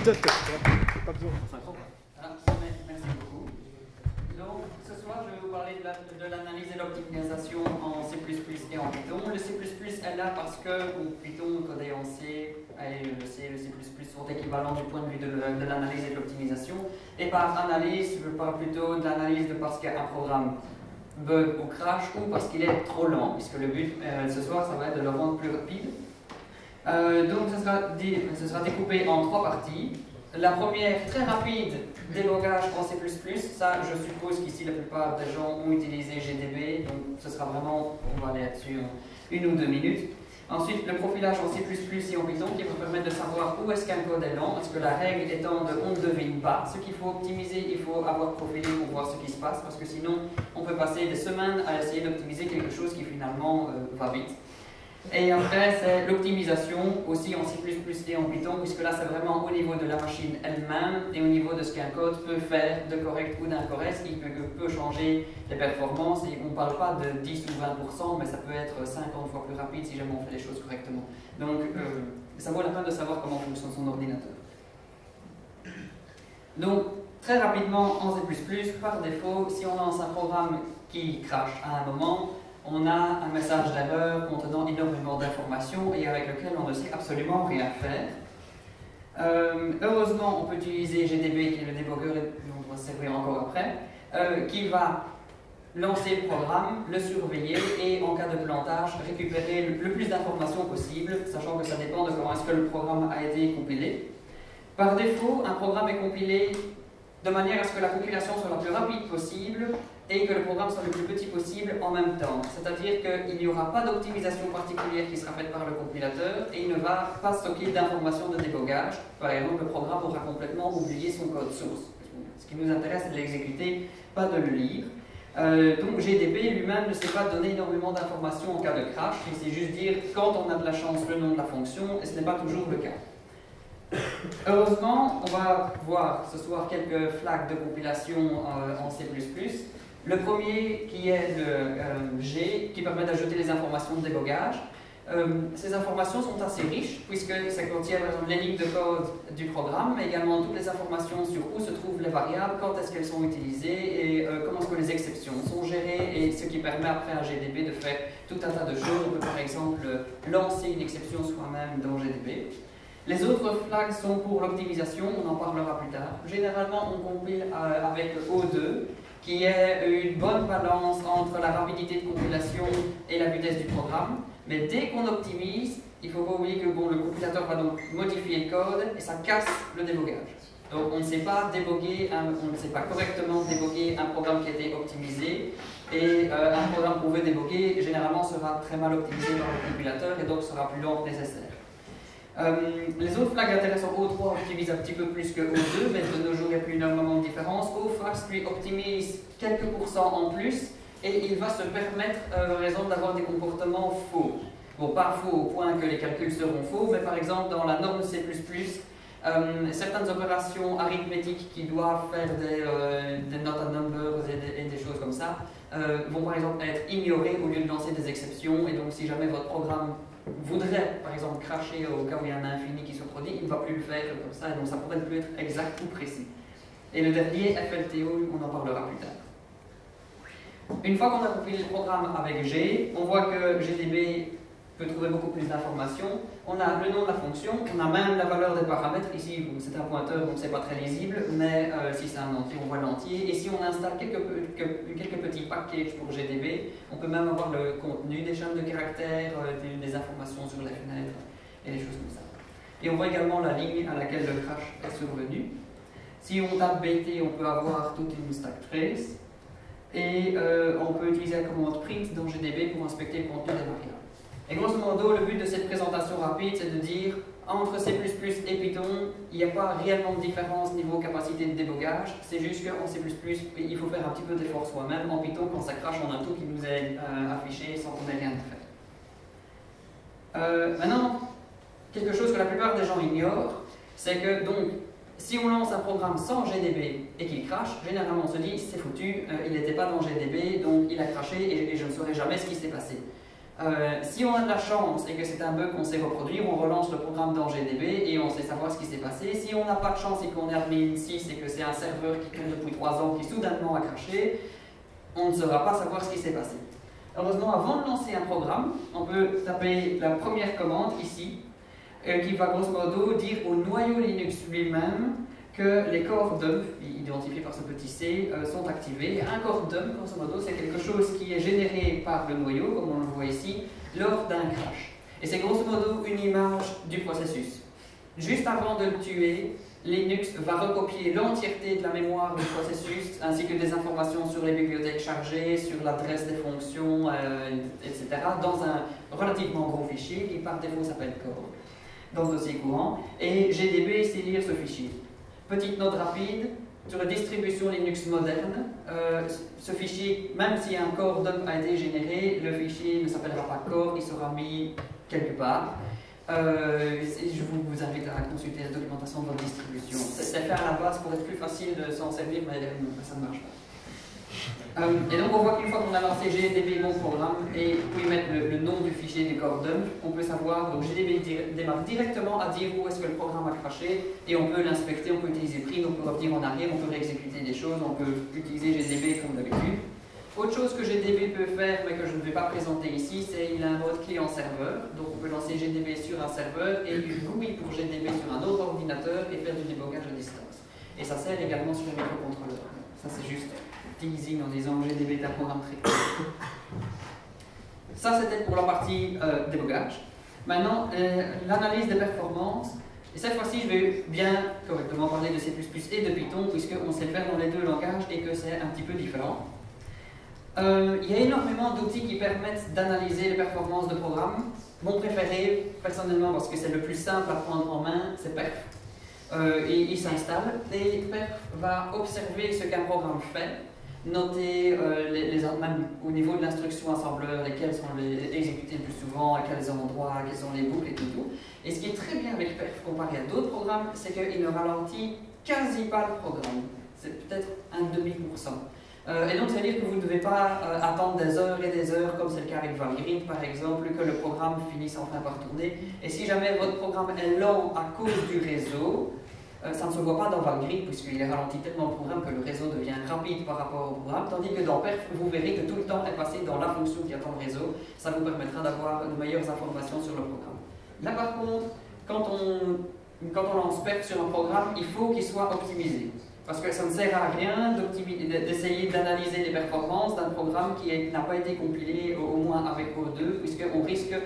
Pas besoin. Merci beaucoup. Donc, ce soir, je vais vous parler de l'analyse et l'optimisation en C++ et en Python. Le C++ est là parce que Python, codé en C, et le C et le C++ sont équivalents du point de vue de l'analyse et de l'optimisation. Et par analyse, je parle plutôt de l'analyse de parce qu'un programme bug ou crash ou parce qu'il est trop lent, puisque le but ce soir, ça va être de le rendre plus rapide. Donc, ce sera découpé en 3 parties. La première, très rapide, débogage en C++. Ça, je suppose qu'ici, la plupart des gens ont utilisé GDB, donc ce sera vraiment, on va aller là-dessus en 1 ou 2 minutes. Ensuite, le profilage en C++ et en Python qui va permettre de savoir où est-ce qu'un code est lent, parce que la règle étant de on ne devine pas. Ce qu'il faut optimiser, il faut avoir profilé pour voir ce qui se passe, parce que sinon, on peut passer des semaines à essayer d'optimiser quelque chose qui finalement va vite. Et après, c'est l'optimisation aussi en C++ et en Python, puisque là, c'est vraiment au niveau de la machine elle-même et au niveau de ce qu'un code peut faire de correct ou d'incorrect, qui peut changer les performances. Et on ne parle pas de 10 ou 20%, mais ça peut être 50 fois plus rapide si jamais on fait les choses correctement. Donc, ça vaut la peine de savoir comment fonctionne son ordinateur. Donc, très rapidement, en C++, par défaut, si on lance un programme qui crache à un moment, on a un message d'erreur contenant énormément d'informations et avec lequel on ne sait absolument rien faire. Heureusement, on peut utiliser GDB, qui est le débogueur, et on va se servir encore après, qui va lancer le programme, le surveiller et, en cas de plantage, récupérer le plus d'informations possible, sachant que ça dépend de comment est-ce que le programme a été compilé. Par défaut, un programme est compilé de manière à ce que la compilation soit la plus rapide possible et que le programme soit le plus petit possible en même temps. C'est-à-dire qu'il n'y aura pas d'optimisation particulière qui sera faite par le compilateur et il ne va pas stocker d'informations de débogage. Par exemple, le programme aura complètement oublié son code source. Ce qui nous intéresse, c'est de l'exécuter, pas de le lire. Donc GDB lui-même ne sait pas donner énormément d'informations en cas de crash, il sait juste dire quand on a de la chance le nom de la fonction, et ce n'est pas toujours le cas. Heureusement, on va voir ce soir quelques flags de compilation en C++. Le premier qui est le G, qui permet d'ajouter les informations de débogage. Ces informations sont assez riches, puisque ça contient par exemple les lignes de code du programme, mais également toutes les informations sur où se trouvent les variables, quand est-ce qu'elles sont utilisées, et comment est-ce que les exceptions sont gérées, et ce qui permet après à GDB de faire tout un tas de choses. On peut par exemple lancer une exception soi-même dans GDB. Les autres flags sont pour l'optimisation, on en parlera plus tard. Généralement, on compile avec O2, qui est une bonne balance entre la rapidité de compilation et la vitesse du programme. Mais dès qu'on optimise, il ne faut pas oublier que le compilateur va donc modifier le code et ça casse le débogage. Donc on ne sait pas déboguer, on ne sait pas correctement déboguer un programme qui a été optimisé, et un programme qu'on veut déboguer généralement sera très mal optimisé par le compilateur et donc sera plus lent que nécessaire. Les autres flags intéressants, O3 optimise un petit peu plus que O2, mais de nos jours il n'y a plus énormément de différence. O-Fast lui optimise quelques pourcents en plus et il va se permettre, par exemple, d'avoir des comportements faux. Bon, pas faux au point que les calculs seront faux, mais par exemple dans la norme C++, certaines opérations arithmétiques qui doivent faire des not a numbers et des choses comme ça vont par exemple être ignorées au lieu de lancer des exceptions, et donc si jamais votre programme voudrait par exemple cracher au cas où il y a un infini qui se produit, il ne va plus le faire comme ça, et donc ça pourrait ne plus être exact ou précis. Et le dernier, FLTO, on en parlera plus tard. Une fois qu'on a compilé le programme avec G, on voit que GDB peut trouver beaucoup plus d'informations. On a le nom de la fonction, on a même la valeur des paramètres. Ici, c'est un pointeur, donc c'est pas très lisible, mais si c'est un entier, on voit l'entier. Et si on installe quelques petits packages pour GDB, on peut même avoir le contenu des chaînes de caractères, des informations sur les fenêtres et des choses comme ça. Et on voit également la ligne à laquelle le crash est survenu. Si on tape BT, on peut avoir toute une stack trace. Et on peut utiliser la commande print dans GDB pour inspecter le contenu des variables. Et grosso modo, le but de cette présentation rapide, c'est de dire entre C++ et Python, il n'y a pas réellement de différence niveau capacité de débogage. C'est juste qu'en C++, il faut faire un petit peu d'effort soi-même. En Python, quand ça crache, on a tout qui nous est affiché sans qu'on ait rien à faire. Maintenant, quelque chose que la plupart des gens ignorent, c'est que donc, si on lance un programme sans GDB et qu'il crache, généralement on se dit c'est foutu, il n'était pas dans GDB, donc il a craché et je ne saurais jamais ce qui s'est passé. Si on a de la chance et que c'est un bug qu'on sait reproduire, on relance le programme dans GDB et on sait savoir ce qui s'est passé. Si on n'a pas de chance et qu'on est admin 6 et que c'est un serveur qui tourne depuis 3 ans qui soudainement a craché, on ne saura pas savoir ce qui s'est passé. Heureusement, avant de lancer un programme, on peut taper la première commande ici, qui va grosso modo dire au noyau Linux lui-même que les core dump, identifiés par ce petit c, sont activés. Et un core dump, grosso modo, c'est quelque chose qui est généré par le noyau, comme on le voit ici, lors d'un crash. Et c'est grosso modo une image du processus. Juste avant de le tuer, Linux va recopier l'entièreté de la mémoire du processus, ainsi que des informations sur les bibliothèques chargées, sur l'adresse des fonctions, etc., dans un relativement gros fichier qui par défaut s'appelle core, dans le dossier courant. Et GDB sait lire ce fichier. Petite note rapide, sur la distribution Linux moderne, ce fichier, même si un core dump a été généré, le fichier ne s'appellera pas core, il sera mis quelque part. Je vous invite à consulter la documentation de votre distribution. C'est fait à la base pour être plus facile de s'en servir, mais ça ne marche pas. Et donc on voit qu'une fois qu'on a lancé GDB mon programme et vous pouvez mettre le nom du fichier du core dump, on peut savoir, donc GDB démarre directement à dire où est-ce que le programme a craché et on peut l'inspecter, on peut utiliser print, on peut revenir en arrière, on peut réexécuter des choses, on peut utiliser GDB comme d'habitude. Autre chose que GDB peut faire, mais que je ne vais pas présenter ici, c'est qu'il a un mode client-serveur. Donc on peut lancer GDB sur un serveur et du GUI pour GDB sur un autre ordinateur et faire du débogage à distance. Et ça sert également sur les microcontrôleurs. Ça c'est juste teasing en disant GDB est un programme très cool. Ça c'était pour la partie débogage. Maintenant, l'analyse des performances. Et cette fois-ci, je vais bien correctement parler de C++ et de Python, puisqu'on sait le faire dans les deux langages et que c'est un petit peu différent. Il y a énormément d'outils qui permettent d'analyser les performances de programmes. Mon préféré, personnellement, parce que c'est le plus simple à prendre en main, c'est Perf. Il s'installe et Perf va observer ce qu'un programme fait, noter même au niveau de l'instruction assembleur, lesquelles sont exécutées le plus souvent, à quels endroits, quels sont les boucles et tout. Et ce qui est très bien avec Perf comparé à d'autres programmes, c'est qu'il ne ralentit quasi pas le programme. C'est peut-être 0,5%. Et donc, ça veut dire que vous ne devez pas attendre des heures et des heures, comme c'est le cas avec Valgrind par exemple, que le programme finisse enfin par tourner. Et si jamais votre programme est lent à cause du réseau, ça ne se voit pas dans Valgrind, puisqu'il est ralenti tellement le programme que le réseau devient rapide par rapport au programme, tandis que dans Perf, vous verrez que tout le temps est passé dans la fonction qui attend le réseau. Ça vous permettra d'avoir de meilleures informations sur le programme. Là par contre, quand on lance Perf sur un programme, il faut qu'il soit optimisé. Parce que ça ne sert à rien d'essayer d'analyser les performances d'un programme qui n'a pas été compilé au moins avec O2, puisqu'on risque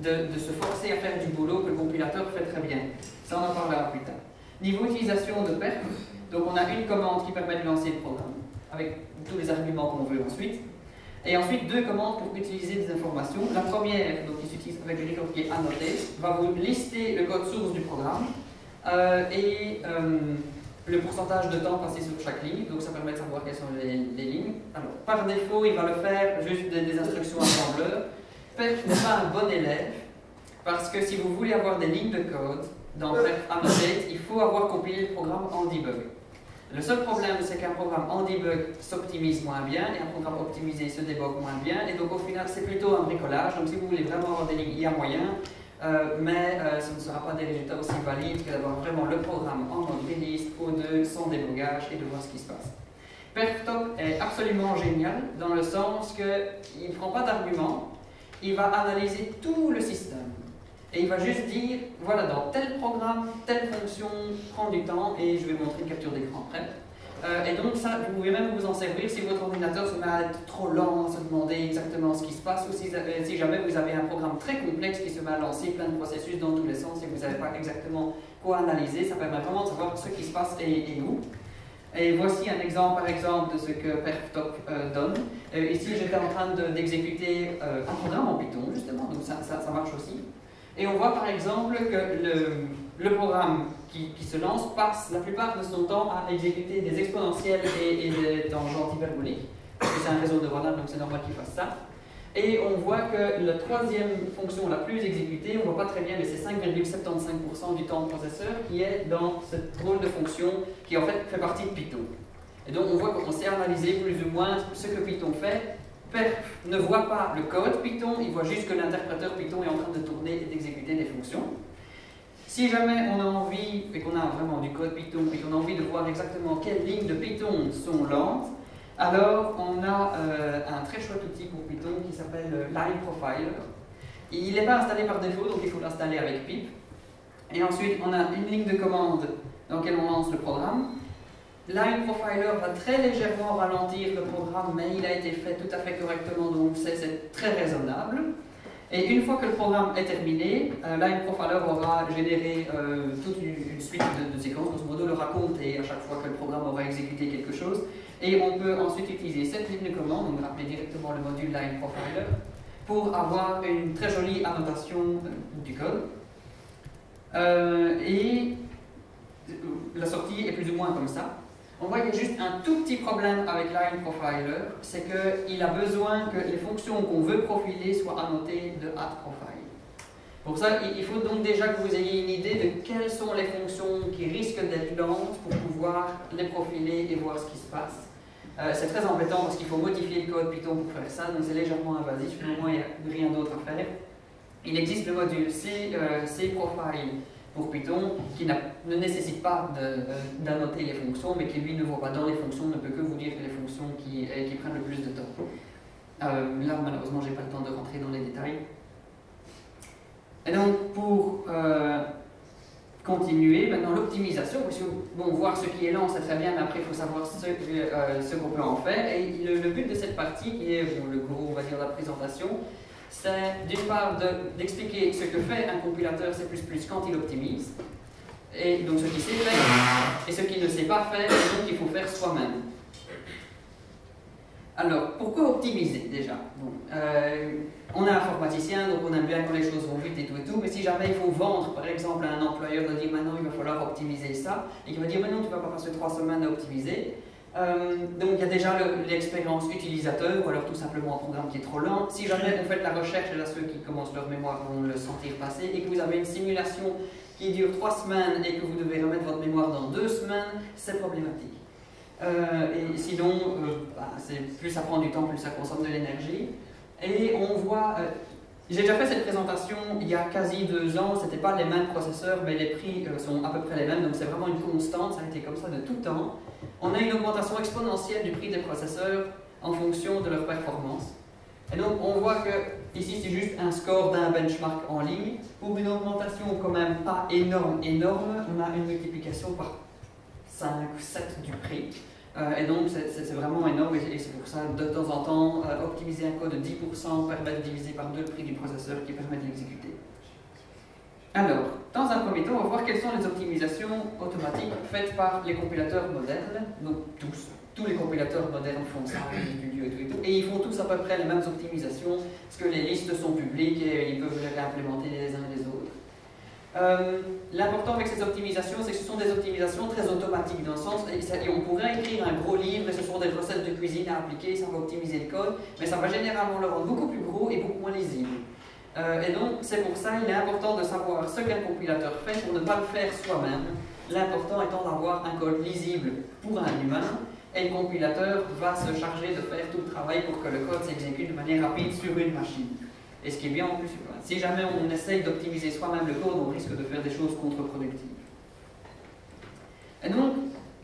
de se forcer à faire du boulot que le compilateur fait très bien. Ça, on en parlera plus tard. Niveau utilisation de Perf, donc on a une commande qui permet de lancer le programme, avec tous les arguments qu'on veut ensuite. Et ensuite, deux commandes pour utiliser des informations. La première, donc, qui s'utilise avec le record qui est annoté, va vous lister le code source du programme le pourcentage de temps passé sur chaque ligne, donc ça permet de savoir quelles sont les lignes. Alors, par défaut, il va le faire juste des instructions assembleurs. Perf n'est pas un bon élève, parce que si vous voulez avoir des lignes de code dans Perf Annotate, il faut avoir compilé le programme en debug. Le seul problème, c'est qu'un programme en debug s'optimise moins bien, et un programme optimisé se débug moins bien, et donc au final, c'est plutôt un bricolage. Donc si vous voulez vraiment avoir des lignes, il y a moyen. Mais ce ne sera pas des résultats aussi valides que d'avoir vraiment le programme en mode release, O2, sans débogage et de voir ce qui se passe. PerfTop est absolument génial dans le sens qu'il ne prend pas d'arguments, il va analyser tout le système. Et il va juste dire, voilà, dans tel programme, telle fonction prend du temps, et je vais montrer une capture d'écran après. Et donc ça, vous pouvez même vous en servir si votre ordinateur se met à être trop lent, à se demander exactement ce qui se passe, ou si jamais vous avez un programme très complexe qui se met à lancer plein de processus dans tous les sens et que vous n'avez pas exactement quoi analyser, ça permet vraiment de savoir ce qui se passe et où. Et voici un exemple, par exemple, de ce que PerfTop donne. Ici, j'étais en train d'exécuter un programme en Python, justement, donc ça marche aussi. Et on voit par exemple que le programme qui se lance passe la plupart de son temps à exécuter des exponentielles et des tangentes hyperboliques. Parce que c'est un réseau neuronal, donc c'est normal qu'il fasse ça. Et on voit que la troisième fonction la plus exécutée, on ne voit pas très bien, mais c'est 5,75% du temps de processeur qui est dans cette drôle de fonction qui en fait partie de Python. Et donc on voit qu'on sait analyser plus ou moins ce que Python fait perf ne voit pas le code Python, il voit juste que l'interpréteur Python est en train de tourner et d'exécuter des fonctions. Si jamais on a envie, et qu'on a vraiment du code Python, et qu'on a envie de voir exactement quelles lignes de Python sont lentes, alors on a un très chouette outil pour Python qui s'appelle Line Profiler. Il n'est pas installé par défaut, donc il faut l'installer avec pip. Et ensuite, on a une ligne de commande dans laquelle on lance le programme. Line Profiler va très légèrement ralentir le programme, mais il a été fait tout à fait correctement, donc c'est très raisonnable. Et une fois que le programme est terminé, Line Profiler aura généré toute une suite de séquences, grosso modo le raconter à chaque fois que le programme aura exécuté quelque chose. Et on peut ensuite utiliser cette ligne de commande, donc rappeler directement le module Line Profiler, pour avoir une très jolie annotation du code. Et la sortie est plus ou moins comme ça. On voit qu'il y a juste un tout petit problème avec Line Profiler, c'est qu'il a besoin que les fonctions qu'on veut profiler soient annotées de @profile. Pour ça, il faut donc déjà que vous ayez une idée de quelles sont les fonctions qui risquent d'être lentes pour pouvoir les profiler et voir ce qui se passe. C'est très embêtant parce qu'il faut modifier le code Python pour faire ça, donc c'est légèrement invasif, mais au moins il n'y a rien d'autre à faire. Il existe le module cprofile pour Python qui ne nécessite pas d'annoter les fonctions, mais qui lui ne voit pas dans les fonctions, ne peut que vous dire les fonctions qui prennent le plus de temps. Là, malheureusement, je n'ai pas le temps de rentrer dans les détails. Et donc, pour continuer, maintenant l'optimisation, parce que bon, voir ce qui est lent, c'est très bien, mais après il faut savoir ce qu'on peut en faire. Et le but de cette partie, qui est bon, le gros, on va dire, de la présentation, c'est d'une part d'expliquer ce que fait un compilateur C++ quand il optimise, et donc ce qu'il sait faire, et ce qu'il ne sait pas faire, et donc il faut faire soi-même. Alors, pourquoi optimiser déjà? Bon, on est informaticien, donc on aime bien quand les choses vont vite et tout, mais si jamais il faut vendre, par exemple, à un employeur de dire maintenant il va falloir optimiser ça, et qu'il va dire maintenant tu ne vas pas passer 3 semaines à optimiser, donc il y a déjà l'expérience utilisateur, ou alors tout simplement un programme qui est trop lent. Si jamais vous faites la recherche, et là ceux qui commencent leur mémoire vont le sentir passer, et que vous avez une simulation qui dure 3 semaines et que vous devez remettre votre mémoire dans 2 semaines, c'est problématique. Et sinon, plus ça prend du temps, plus ça consomme de l'énergie. Et on voit, j'ai déjà fait cette présentation il y a quasi 2 ans, c'était pas les mêmes processeurs, mais les prix sont à peu près les mêmes, donc c'est vraiment une constante, ça a été comme ça de tout temps. On a une augmentation exponentielle du prix des processeurs en fonction de leur performance. Et donc on voit que ici c'est juste un score d'un benchmark en ligne. Pour une augmentation quand même pas énorme, on a une multiplication par 5 ou 7 du prix. Et donc c'est vraiment énorme, et c'est pour ça de temps en temps optimiser un code de 10% permet de diviser par 2 le prix du processeur qui permet de l'exécuter. Alors, dans un premier temps, on va voir quelles sont les optimisations automatiques faites par les compilateurs modernes. Donc tous les compilateurs modernes font ça, et ils font tous à peu près les mêmes optimisations, parce que les listes sont publiques et ils peuvent les réimplémenter les uns les autres. L'important avec ces optimisations, c'est que ce sont des optimisations très automatiques, dans le sens, et on pourrait écrire un gros livre, et ce sont des recettes de cuisine à appliquer, ça va optimiser le code, mais ça va généralement le rendre beaucoup plus gros et beaucoup moins lisible. Et donc, c'est pour ça qu'il est important de savoir ce qu'un compilateur fait pour ne pas le faire soi-même. L'important étant d'avoir un code lisible pour un humain, et le compilateur va se charger de faire tout le travail pour que le code s'exécute de manière rapide sur une machine. Et ce qui est bien en plus, si jamais on essaye d'optimiser soi-même le code, on risque de faire des choses contre-productives. Et donc,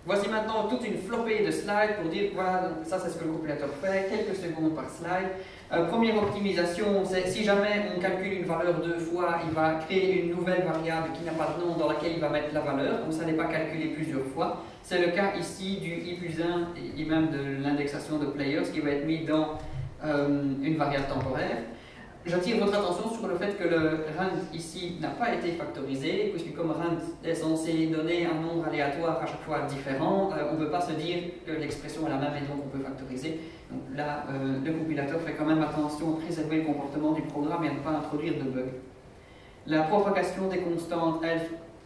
voici maintenant toute une flopée de slides pour dire, voilà, donc ça c'est ce que le compilateur fait, quelques secondes par slide. Première optimisation, c'est si jamais on calcule une valeur 2 fois, il va créer une nouvelle variable qui n'a pas de nom dans laquelle il va mettre la valeur, comme ça n'est pas calculé plusieurs fois. C'est le cas ici du i+1 et même de l'indexation de players qui va être mis dans une variable temporaire. J'attire votre attention sur le fait que le rand ici n'a pas été factorisé, puisque comme rand est censé donner un nombre aléatoire à chaque fois différent, on ne peut pas se dire que l'expression est la même et donc on peut factoriser. Donc là, le compilateur fait quand même attention à préserver le comportement du programme et à ne pas introduire de bugs. La propagation des constantes, elle,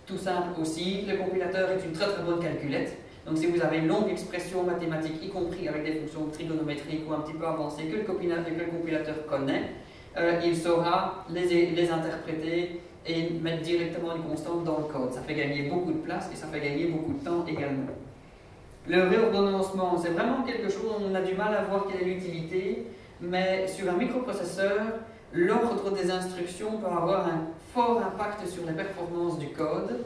tout simple aussi, le compilateur est une très très bonne calculette. Donc si vous avez une longue expression mathématique, y compris avec des fonctions trigonométriques ou un petit peu avancées que le compilateur connaît, il saura les interpréter et mettre directement une constante dans le code. Ça fait gagner beaucoup de place et ça fait gagner beaucoup de temps également. Le réordonnancement, c'est vraiment quelque chose dont on a du mal à voir quelle est l'utilité. mais sur un microprocesseur, l'ordre des instructions peut avoir un fort impact sur les performances du code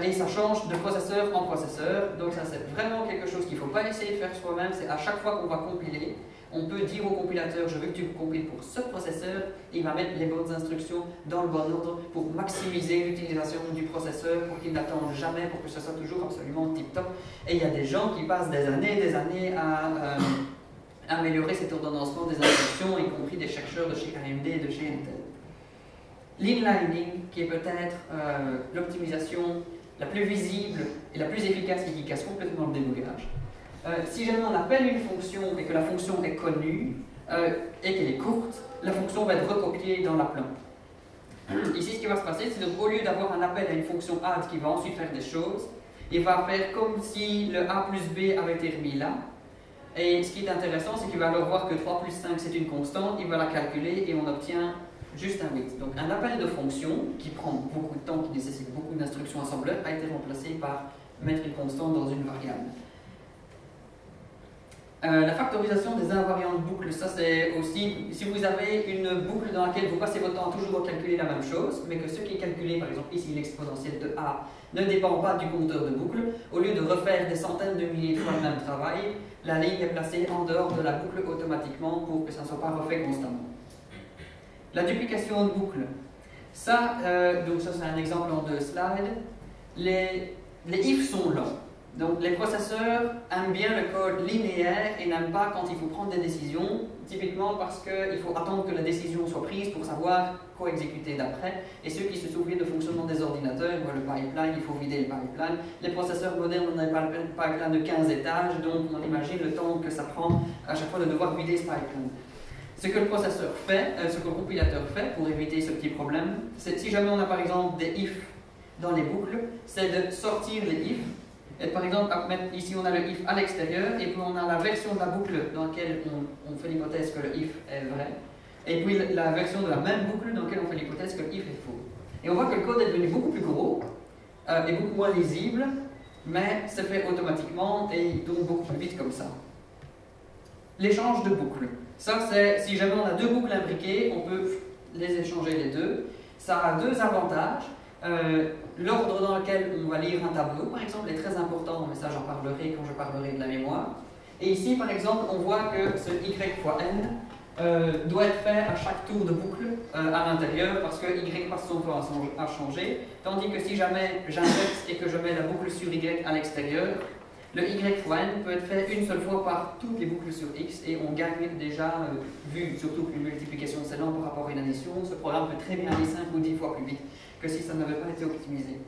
et ça change de processeur en processeur. Donc ça c'est vraiment quelque chose qu'il ne faut pas essayer de faire soi-même, c'est à chaque fois qu'on va compiler, on peut dire au compilateur je veux que tu compiles pour ce processeur, et il va mettre les bonnes instructions dans le bon ordre pour maximiser l'utilisation du processeur, pour qu'il n'attende jamais, pour que ce soit toujours absolument tip-top. Et il y a des gens qui passent des années à améliorer cet ordonnancement des instructions, y compris des chercheurs de chez AMD et de chez Intel. L'inlining, qui est peut-être l'optimisation la plus visible et la plus efficace et qui casse complètement le débogage. Si jamais on appelle une fonction et que la fonction est connue et qu'elle est courte, la fonction va être recopiée dans la plante. Ici, ce qui va se passer, c'est qu'au lieu d'avoir un appel à une fonction add qui va ensuite faire des choses, il va faire comme si le a plus b avait été remis là. Et ce qui est intéressant, c'est qu'il va alors voir que 3 plus 5 c'est une constante, il va la calculer et on obtient juste un 8. Donc un appel de fonction qui prend beaucoup de temps, qui nécessite beaucoup d'instructions assembleurs, a été remplacé par mettre une constante dans une variable. La factorisation des invariants de boucle, ça c'est aussi, si vous avez une boucle dans laquelle vous passez votre temps toujours à calculer la même chose, mais que ce qui est calculé, par exemple ici l'exponentielle de a, ne dépend pas du compteur de boucle, au lieu de refaire des centaines de milliers de fois le même travail, la ligne est placée en dehors de la boucle automatiquement pour que ça ne soit pas refait constamment. La duplication de boucle, ça, donc ça c'est un exemple en 2 slides, les if sont longs. Donc les processeurs aiment bien le code linéaire et n'aiment pas quand il faut prendre des décisions, typiquement parce qu'il faut attendre que la décision soit prise pour savoir quoi exécuter d'après. Et ceux qui se souviennent du fonctionnement des ordinateurs, le pipeline, il faut vider le pipeline. Les processeurs modernes ont un pipeline de 15 étages, donc on imagine le temps que ça prend à chaque fois de devoir vider ce pipeline. Ce que le processeur fait, ce que le compilateur fait pour éviter ce petit problème, c'est si jamais on a par exemple des if dans les boucles, c'est de sortir les if. Et par exemple, ici on a le if à l'extérieur, et puis on a la version de la boucle dans laquelle on fait l'hypothèse que le if est vrai, et puis la version de la même boucle dans laquelle on fait l'hypothèse que le if est faux. Et on voit que le code est devenu beaucoup plus gros, et beaucoup moins lisible, mais c'est fait automatiquement, et il tourne beaucoup plus vite comme ça. L'échange de boucles. Ça c'est, si jamais on a 2 boucles imbriquées, on peut les échanger les deux. Ça a 2 avantages. L'ordre dans lequel on va lire un tableau, par exemple, est très important, mais ça j'en parlerai quand je parlerai de la mémoire. Et ici, par exemple, on voit que ce y fois n doit être fait à chaque tour de boucle à l'intérieur, parce que y passe son temps à changer, tandis que si jamais j'inverse et que je mets la boucle sur y à l'extérieur, le y fois n peut être fait une seule fois par toutes les boucles sur x, et on gagne déjà, vu surtout qu'une multiplication c'est lent par rapport à une addition, ce programme peut très bien aller 5 ou 10 fois plus vite que si ça n'avait pas été optimisé.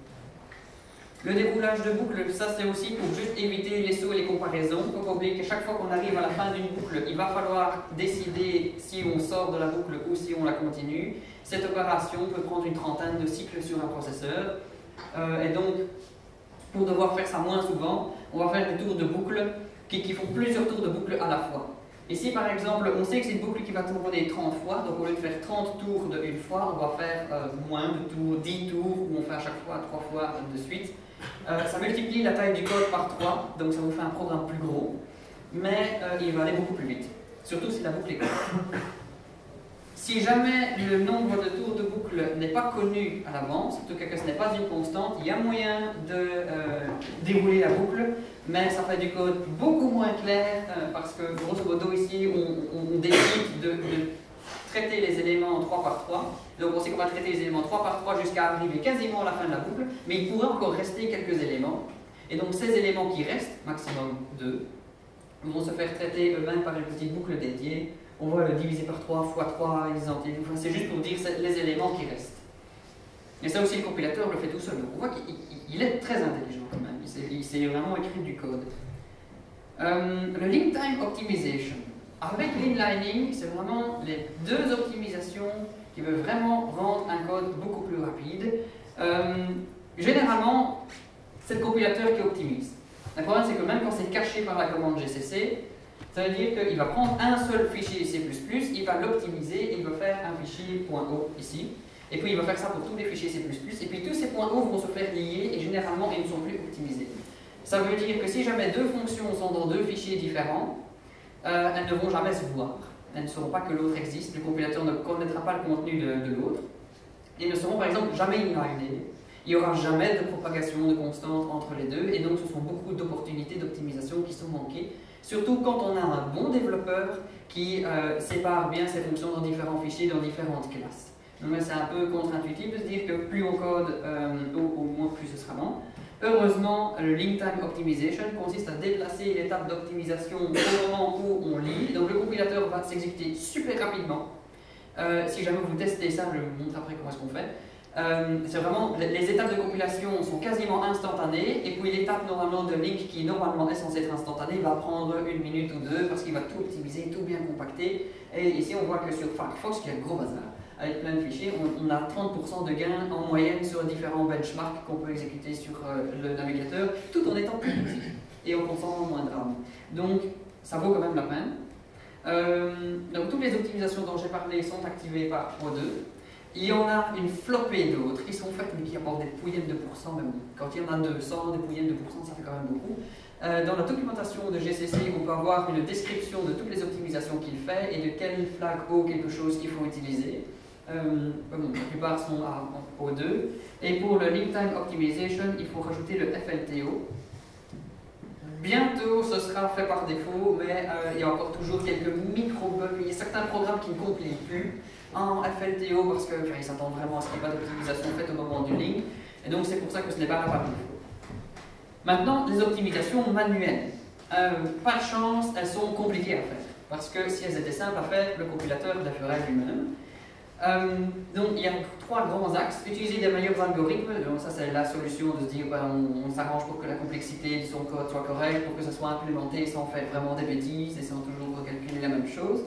Le déroulage de boucle, ça c'est aussi pour juste éviter les sauts et les comparaisons. Il ne faut pas oublier que chaque fois qu'on arrive à la fin d'une boucle, il va falloir décider si on sort de la boucle ou si on la continue. Cette opération peut prendre une trentaine de cycles sur un processeur. Et donc, pour devoir faire ça moins souvent, on va faire des tours de boucle qui font plusieurs tours de boucle à la fois. Ici, par exemple, on sait que c'est une boucle qui va tourner 30 fois, donc au lieu de faire 30 tours de une fois, on va faire moins de tours, 10 tours, où on fait à chaque fois 3 fois de suite. Ça multiplie la taille du code par 3, donc ça vous fait un programme plus gros, mais il va aller beaucoup plus vite, surtout si la boucle est courte. Si jamais le nombre de tours de boucle n'est pas connu à l'avance, en tout cas que ce n'est pas une constante, il y a moyen de dérouler la boucle, mais ça fait du code beaucoup moins clair parce que grosso modo ici on décide de traiter les éléments 3 par 3. Donc on sait qu'on va traiter les éléments 3 par 3 jusqu'à arriver quasiment à la fin de la boucle, mais il pourrait encore rester quelques éléments. Et donc ces éléments qui restent, maximum 2, vont se faire traiter eux-mêmes par une petite boucle dédiée. On va le diviser par 3 fois 3 exemples. C'est juste pour dire les éléments qui restent. Et ça aussi, le compilateur le fait tout seul. Donc on voit qu'il est très intelligent quand même. Il sait vraiment écrire du code. Le link time optimization. Avec l'inlining, c'est vraiment les 2 optimisations qui veulent vraiment rendre un code beaucoup plus rapide. Généralement, c'est le compilateur qui optimise. Le problème, c'est que même quand c'est caché par la commande GCC, ça veut dire qu'il va prendre un seul fichier C++, il va l'optimiser, il va faire un fichier .o ici, et puis il va faire ça pour tous les fichiers C++, et puis tous ces .o vont se faire lier, et généralement ils ne sont plus optimisés. Ça veut dire que si jamais 2 fonctions sont dans 2 fichiers différents, elles ne vont jamais se voir. elles ne sauront pas que l'autre existe, le compilateur ne connaîtra pas le contenu de l'autre, et ne seront par exemple jamais inlinées. Il n'y aura jamais de propagation de constante entre les deux, et donc ce sont beaucoup d'opportunités d'optimisation qui sont manquées, surtout quand on a un bon développeur qui sépare bien ses fonctions dans différents fichiers, dans différentes classes. Donc c'est un peu contre-intuitif de se dire que plus on code, au moins plus ce sera bon. Heureusement, le link time optimization consiste à déplacer l'étape d'optimisation au moment où on lit. Donc le compilateur va s'exécuter super rapidement. Si jamais vous testez ça, je vous montre après comment est-ce qu'on fait. C'est vraiment, les étapes de compilation sont quasiment instantanées, et puis l'étape normalement de link qui normalement est censée être instantanée va prendre 1 minute ou 2 parce qu'il va tout optimiser, tout bien compacter. Et ici on voit que sur Firefox, qui est un gros bazar, avec plein de fichiers, on a 30% de gains en moyenne sur différents benchmarks qu'on peut exécuter sur le navigateur, tout en étant plus petit et en consommant moins de RAM. Donc ça vaut quand même la peine. Donc toutes les optimisations dont j'ai parlé sont activées par O2. Il y en a une flopée d'autres qui sont faites, mais qui apportent des pouillèmes de pourcents, même quand il y en a 200, des pouillèmes de pourcents, ça fait quand même beaucoup. Dans la documentation de GCC, on peut avoir une description de toutes les optimisations qu'il fait et de quel flag O quelque chose qu'il faut utiliser. Bon, la plupart sont en O2. Et pour le link time optimization, il faut rajouter le FLTO. Bientôt, ce sera fait par défaut, mais il y a encore toujours quelques micro-bugs. Il y a certains programmes qui ne compilent plus en FLTO parce qu'ils s'attendent vraiment à ce qu'il n'y ait pas d'optimisation faite au moment du link. Et donc, c'est pour ça que ce n'est pas là par défaut. Maintenant, les optimisations manuelles. Pas de chance, elles sont compliquées à faire. Parce que si elles étaient simples à faire, le compilateur les ferait lui-même. Donc il y a 3 grands axes. Utiliser des meilleurs algorithmes, donc ça c'est la solution de se dire on s'arrange pour que la complexité de son code soit correcte, pour que ça soit implémenté sans faire vraiment des bêtises et sans toujours calculer la même chose.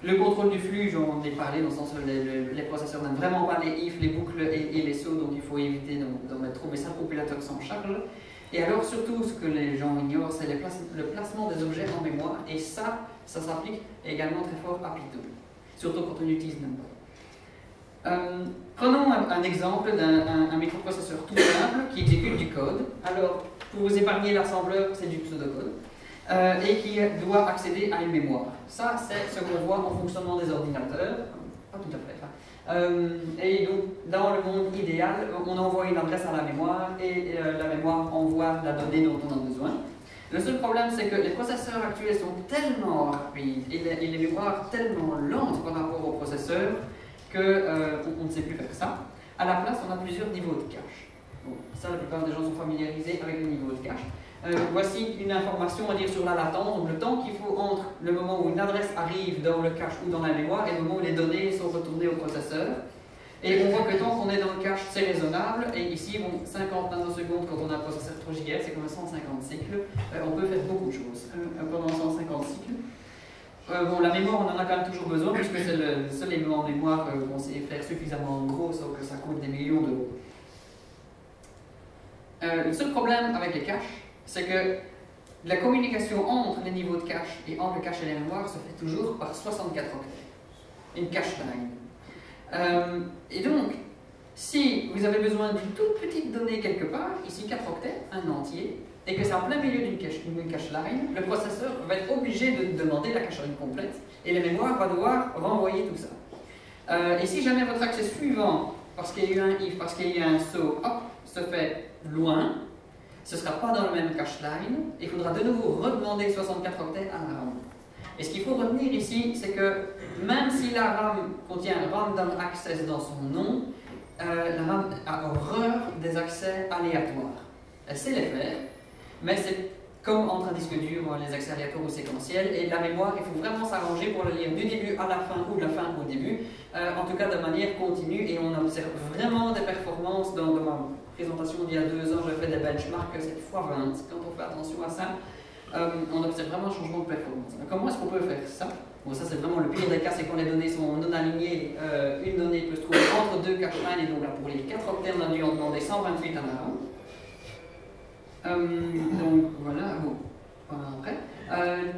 Le contrôle du flux, j'en ai parlé dans le sens où les processeurs n'aiment vraiment pas les if, les boucles et les sauts, donc il faut éviter d'en mettre trop, mais ça le compilateur s'en charge. Et alors surtout ce que les gens ignorent, c'est le placement des objets en mémoire, et ça s'applique également très fort à Python. Surtout quand on utilise NumPy. Prenons un exemple d'un microprocesseur tout simple qui exécute du code. Alors, pour vous épargner l'assembleur, c'est du pseudocode, et qui doit accéder à une mémoire. Ça, c'est ce qu'on voit en fonctionnement des ordinateurs. Pas tout à fait. Et donc, dans le monde idéal, on envoie une adresse à la mémoire, et la mémoire envoie la donnée dont on a besoin. Le seul problème, c'est que les processeurs actuels sont tellement rapides et les mémoires tellement lentes par rapport aux processeurs qu'on ne sait plus faire ça. À la place, on a plusieurs niveaux de cache. Bon, ça, la plupart des gens sont familiarisés avec le niveau de cache. Voici une information, on va dire, sur la latence, donc le temps qu'il faut entre le moment où une adresse arrive dans le cache ou dans la mémoire et le moment où les données sont retournées au processeur. Et on voit que tant qu'on est dans le cache, c'est raisonnable. Et ici, bon, 50 nanosecondes quand on a un processeur 3 GHz, c'est comme 150 cycles. On peut faire beaucoup de choses pendant 150 cycles. Bon, la mémoire, on en a quand même toujours besoin, puisque c'est le seul élément de mémoire qu'on sait faire suffisamment gros, sauf que ça coûte des millions d'euros. Le seul problème avec les caches, c'est que la communication entre les niveaux de cache et entre le cache et les mémoires se fait toujours par 64 octets. Une cache line. Et donc, si vous avez besoin d'une toute petite donnée quelque part, ici 4 octets, un entier, et que c'est en plein milieu d'une cache line, le processeur va être obligé de demander la cache line complète, et la mémoire va devoir renvoyer tout ça. Et si jamais votre accès suivant, parce qu'il y a eu un if, parce qu'il y a eu un saut, hop, se fait loin, ce ne sera pas dans le même cache line, et il faudra de nouveau redemander 64 octets à la RAM. Et ce qu'il faut retenir ici, c'est que même si la RAM contient Random Access dans son nom, la RAM a horreur des accès aléatoires. Elle sait les faire, mais c'est comme entre un disque dur, les accès aléatoires ou séquentiels, et la mémoire, il faut vraiment s'arranger pour la lire du début à la fin ou de la fin au début, en tout cas de manière continue, et on observe vraiment des performances dans ma présentation d'il y a 2 ans, j'ai fait des benchmarks, c'est x20, quand on fait attention à ça. On observe vraiment un changement de performance. Comment est-ce qu'on peut faire ça? Bon, ça c'est vraiment le pire des cas, c'est quand les données sont non alignées, une donnée peut se trouver entre 2 cache lines, et donc là pour les 4 octets on a dû en demander 128 à la RAM. Donc voilà, bon, après.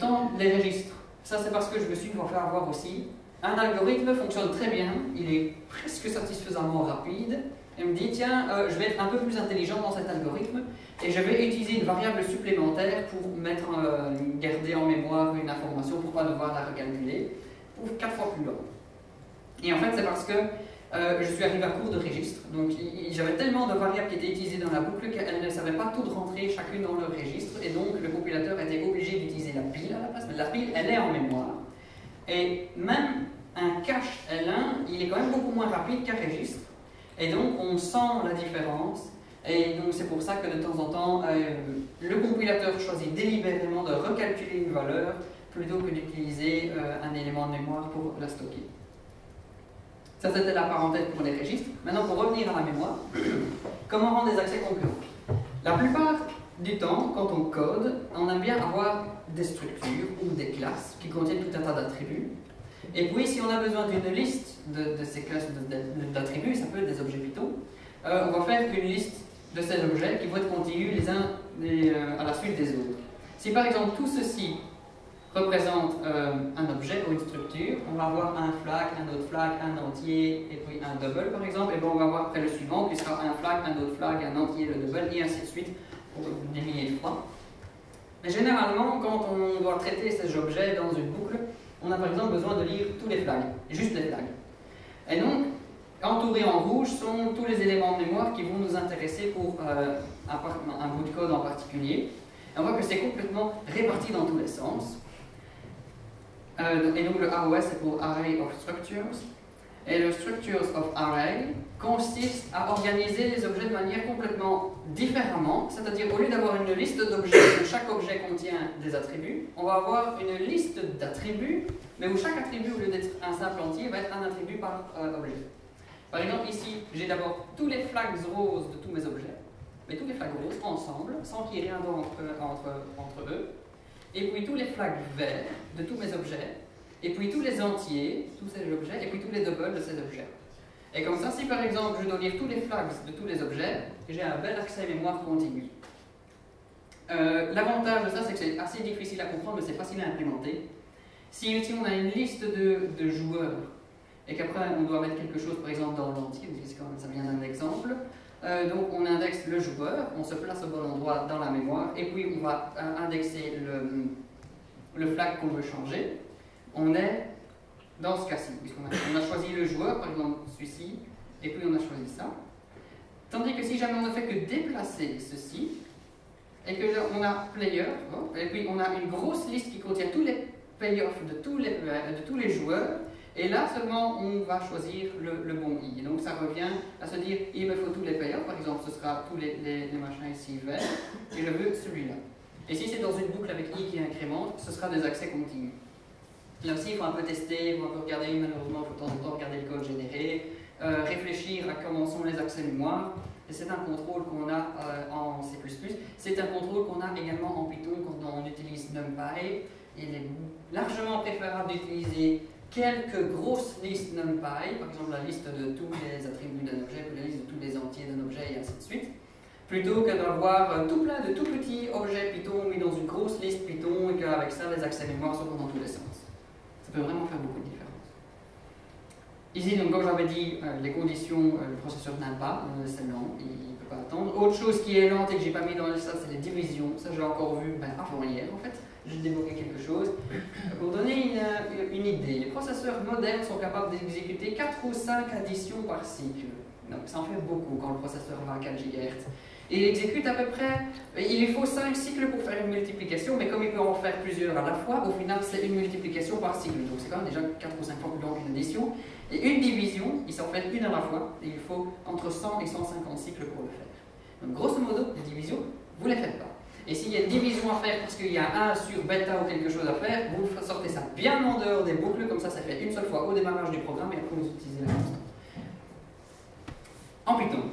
Dans les registres, ça c'est parce que je me suis fait avoir aussi. Un algorithme fonctionne très bien, il est presque satisfaisamment rapide, et me dit tiens, je vais être un peu plus intelligent dans cet algorithme et je vais utiliser une variable supplémentaire pour garder en mémoire une information pour ne pas devoir la recalculer pour 4 fois plus long. Et en fait, c'est parce que je suis arrivé à court de registres. Donc, j'avais tellement de variables qui étaient utilisées dans la boucle qu'elles ne savaient pas toutes rentrer chacune dans leur registre. Et donc, le compilateur était obligé d'utiliser la pile à la place. Mais la pile, elle est en mémoire. Et même un cache L1, il est quand même beaucoup moins rapide qu'un registre. Et donc, on sent la différence. Et donc, c'est pour ça que de temps en temps, le compilateur choisit délibérément de recalculer une valeur plutôt que d'utiliser un élément de mémoire pour la stocker. Ça, c'était la parenthèse pour les registres. Maintenant, pour revenir à la mémoire, comment rendre des accès concurrents? La plupart du temps, quand on code, on aime bien avoir des structures ou des classes qui contiennent tout un tas d'attributs. Et puis, si on a besoin d'une liste de ces classes d'attributs, ça peut être des objets Python, on va faire une liste de ces objets qui vont être continus les uns à la suite des autres. Si par exemple tout ceci représente un objet ou une structure, on va avoir un flag, un autre flag, un entier et puis un double par exemple, et bien on va avoir après le suivant qui sera un flag, un autre flag, un entier, le double et ainsi de suite pour des milliers de fois. Mais généralement, quand on doit traiter ces objets dans une boucle, on a par exemple besoin de lire tous les flags, juste les flags. Et donc, entourés en rouge sont tous les éléments de mémoire qui vont nous intéresser pour un bout de code en particulier. Et on voit que c'est complètement réparti dans tous les sens. Et donc le AOS c'est pour Array of Structures. Et le Structures of Array consiste à organiser les objets de manière complètement différemment. C'est-à-dire, au lieu d'avoir une liste d'objets où chaque objet contient des attributs, on va avoir une liste d'attributs, mais où chaque attribut, au lieu d'être un simple entier, va être un attribut par objet. Par exemple, ici, j'ai d'abord tous les flags roses de tous mes objets, mais tous les flags roses ensemble, sans qu'il y ait rien entre eux. Et puis tous les flags verts de tous mes objets, et puis tous les entiers, tous ces objets, et puis tous les doubles de ces objets. Et comme ça, si par exemple je dois lire tous les flags de tous les objets, j'ai un bel accès mémoire continu. L'avantage de ça, c'est que c'est assez difficile à comprendre, mais c'est facile à implémenter. Si ici on a une liste de joueurs, et qu'après on doit mettre quelque chose par exemple dans l'entier, ça vient d'un exemple, donc on indexe le joueur, on se place au bon endroit dans la mémoire, et puis on va indexer le flag qu'on veut changer. On est dans ce cas-ci, puisqu'on a choisi le joueur, par exemple celui-ci, et puis on a choisi ça. Tandis que si jamais on ne fait que déplacer ceci, et que on a player, et puis on a une grosse liste qui contient tous les payoffs de tous les joueurs, et là seulement on va choisir le bon i. Donc ça revient à se dire il me faut tous les payoffs, par exemple ce sera tous les machins ici verts, et je veux celui-là. Et si c'est dans une boucle avec i qui incrémente, ce sera des accès continus. Là aussi, il faut un peu tester, il faut un peu regarder, malheureusement, il faut de temps en temps regarder le code généré, réfléchir à comment sont les accès mémoire. Et c'est un contrôle qu'on a en C++. C'est un contrôle qu'on a également en Python quand on utilise NumPy. Il est largement préférable d'utiliser quelques grosses listes NumPy, par exemple la liste de tous les attributs d'un objet, puis la liste de tous les entiers d'un objet, et ainsi de suite, plutôt que d'avoir tout plein de tout petits objets Python mis dans une grosse liste Python et qu'avec ça, les accès mémoire sont dans tous les sens. Ça peut vraiment faire beaucoup de différence. Ici, donc, comme j'avais dit, les conditions, le processeur n'aime pas, c'est lent, il ne peut pas attendre. Autre chose qui est lente et que j'ai pas mis dans le ça, c'est les divisions. Ça, j'ai encore vu avant hier, en fait. J'ai débloqué quelque chose. Pour donner une idée, les processeurs modernes sont capables d'exécuter 4 ou 5 additions par cycle. Donc, ça en fait beaucoup quand le processeur va à 4 GHz. Et il exécute à peu près, il lui faut 5 cycles pour faire une multiplication, mais comme il peut en faire plusieurs à la fois, au final c'est une multiplication par cycle. Donc c'est quand même déjà 4 ou 5 fois plus long qu'une addition. Et une division, il s'en fait une à la fois, et il faut entre 100 et 150 cycles pour le faire. Donc grosso modo, les divisions, vous ne les faites pas. Et s'il y a une division à faire parce qu'il y a 1 sur bêta ou quelque chose à faire, vous sortez ça bien en dehors des boucles, comme ça fait une seule fois au démarrage du programme, et après vous utilisez la constante. En Python.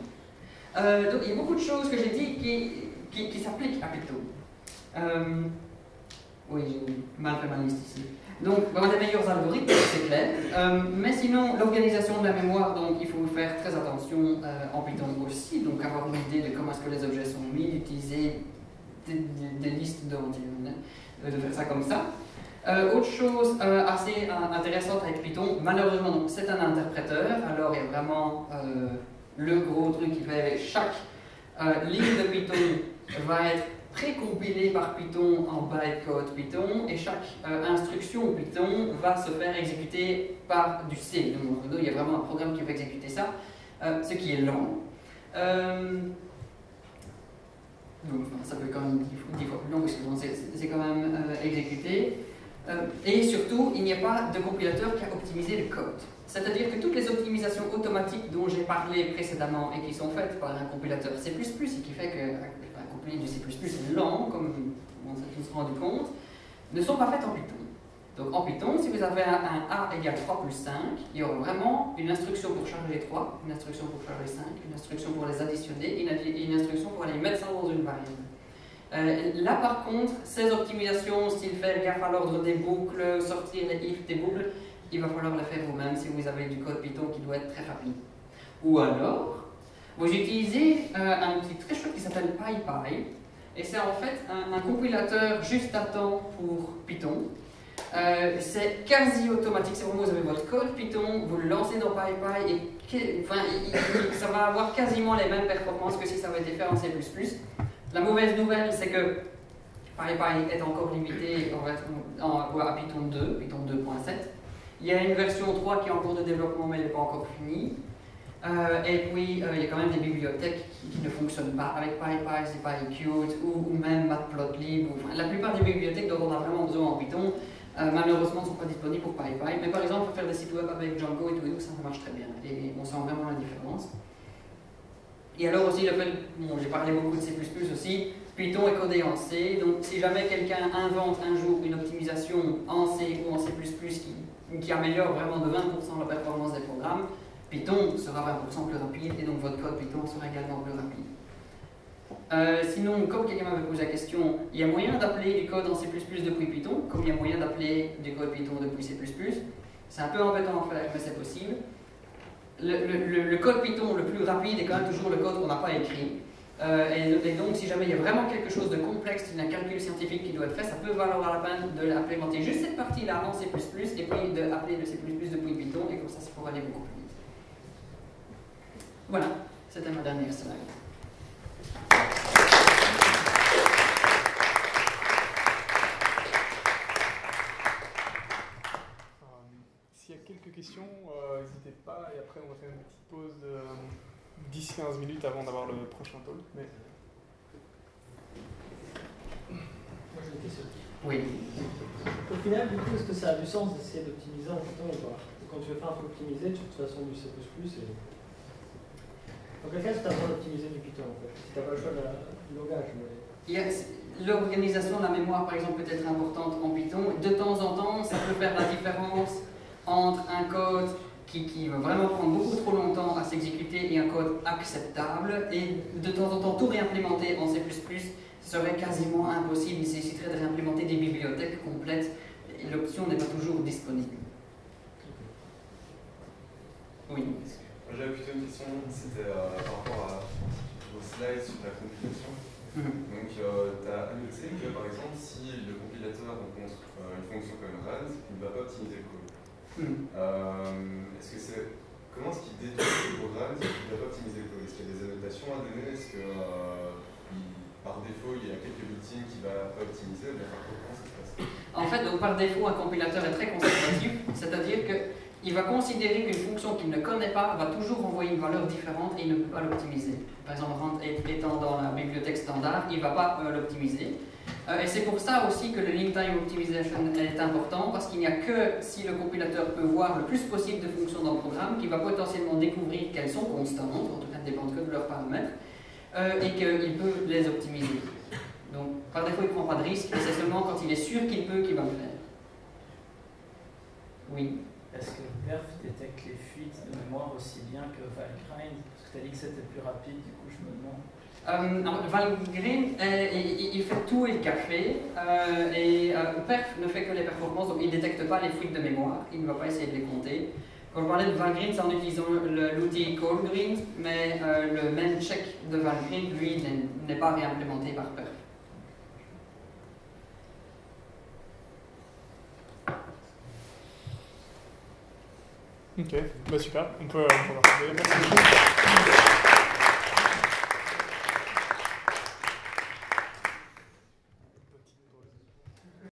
Donc il y a beaucoup de choses que j'ai dit qui s'appliquent à Python. Oui, j'ai mal fait ma liste ici. Donc, on a des meilleurs algorithmes, c'est clair. Mais sinon, l'organisation de la mémoire, donc il faut faire très attention en Python aussi. Donc, avoir une idée de comment est-ce que les objets sont mis, d'utiliser des listes de faire ça comme ça. Autre chose assez intéressante avec Python, malheureusement, c'est un interpréteur. Alors, il y a vraiment le gros truc qui fait chaque ligne de Python va être précompilée par Python en bytecode Python et chaque instruction Python va se faire exécuter par du C. Donc il y a vraiment un programme qui va exécuter ça, ce qui est lent. Donc, ça peut quand même 10 fois plus long parce que c'est quand même exécuté. Et surtout, il n'y a pas de compilateur qui a optimisé le code. C'est-à-dire que toutes les optimisations automatiques dont j'ai parlé précédemment et qui sont faites par un compilateur C++ et qui fait qu'un compilateur du C++ est lent, comme on s'est tous rendu compte, ne sont pas faites en Python. Donc en Python, si vous avez un A égale 3 plus 5, il y aura vraiment une instruction pour charger 3, une instruction pour charger 5, une instruction pour les additionner et une instruction pour aller mettre ça dans une variable. Là par contre, ces optimisations, style faire gaffe à l'ordre des boucles, sortir les if des boucles, il va falloir le faire vous-même si vous avez du code Python qui doit être très rapide. Ou alors, vous utilisez un outil très chouette qui s'appelle PyPy, et c'est en fait un compilateur juste à temps pour Python. C'est quasi automatique, c'est vraiment vous avez votre code Python, vous le lancez dans PyPy et ça va avoir quasiment les mêmes performances que si ça avait été fait en C++. La mauvaise nouvelle, c'est que PyPy est encore limité à Python 2, Python 2.7. Il y a une version 3 qui est en cours de développement mais elle n'est pas encore finie. Et puis il y a quand même des bibliothèques qui ne fonctionnent pas avec PyPy, c'est PyQt ou même Matplotlib. La plupart des bibliothèques dont on a vraiment besoin en Python malheureusement ne sont pas disponibles pour PyPy. Mais par exemple, pour faire des sites web avec Django et tout, ça marche très bien. Et on sent vraiment la différence. Et alors aussi le fait, bon, j'ai parlé beaucoup de C++ aussi, Python est codé en C, donc si jamais quelqu'un invente un jour une optimisation en C ou en C++ qui améliore vraiment de 20% la performance des programmes, Python sera 20% plus rapide et donc votre code Python sera également plus rapide. Sinon, comme quelqu'un m'avait posé la question, il y a moyen d'appeler du code en C++ depuis Python, comme il y a moyen d'appeler du code Python depuis C++. C'est un peu embêtant à faire, mais c'est possible. Le code Python le plus rapide est quand même toujours le code qu'on n'a pas écrit. Et donc, si jamais il y a vraiment quelque chose de complexe, un calcul scientifique qui doit être fait, ça peut valoir la peine de l'implémenter juste cette partie-là en C++ et puis d'appeler le C++ depuis Python, et comme ça pourra aller beaucoup plus vite. Voilà, c'était ma dernière slide. S'il y a quelques questions, n'hésitez pas, et après on va faire une petite pause de 10-15 minutes avant d'avoir le prochain talk. Mais... Moi j'ai une question. Oui. Au final, du coup, est-ce que ça a du sens d'essayer d'optimiser en Python ou pas? Quand tu veux faire un truc optimisé, tu de toute façon du C++. Dans quel cas, tu as besoin d'optimiser du Python en fait? Si tu n'as pas le choix du langage. Mais... L'organisation de la mémoire, par exemple, peut être importante en Python. De temps en temps, ça peut faire la différence entre un code qui va vraiment prendre beaucoup trop longtemps à s'exécuter et un code acceptable. Et de temps en temps, tout réimplémenter en C++ serait quasiment impossible. Il nécessiterait de réimplémenter des bibliothèques complètes et l'option n'est pas toujours disponible. Oui. J'avais plutôt une question, c'était par rapport aux slides sur la compilation. Donc, tu as annoté que par exemple, si le compilateur rencontre une fonction comme run, il ne va pas optimiser le code. Comment est-ce qu'il déduit le programme s'il ne va pas optimiser le code? Est-ce qu'il y a des annotations à donner? Est-ce que par défaut, il y a quelques bulletins qui ne va pas optimiser? Comment ça se passe? En fait, donc, par défaut, un compilateur est très conservatif, c'est-à-dire qu'il va considérer qu'une fonction qu'il ne connaît pas va toujours envoyer une valeur différente et il ne peut pas l'optimiser. Par exemple, rand étant dans la bibliothèque standard, il ne va pas l'optimiser. Et c'est pour ça aussi que le link time optimization est important, parce qu'il n'y a que si le compilateur peut voir le plus possible de fonctions dans le programme qu'il va potentiellement découvrir qu'elles sont constantes, en tout cas ne dépendent que de leurs paramètres, et qu'il peut les optimiser. Donc par défaut il ne prend pas de risque, et c'est seulement quand il est sûr qu'il peut qu'il va le faire. Oui. Est-ce que Perf détecte les fuites de mémoire aussi bien que Valgrind? Parce que tu as dit que c'était plus rapide, du coup je me demande. Valgrind, il fait tout et le café, et Perf ne fait que les performances, donc il ne détecte pas les fuites de mémoire, il ne va pas essayer de les compter. Quand je parlais de Valgrind, c'est en utilisant l'outil CallGrind, mais le main check de Valgrind, lui, n'est pas réimplémenté par Perf. Ok, bah super, on peut voir ça.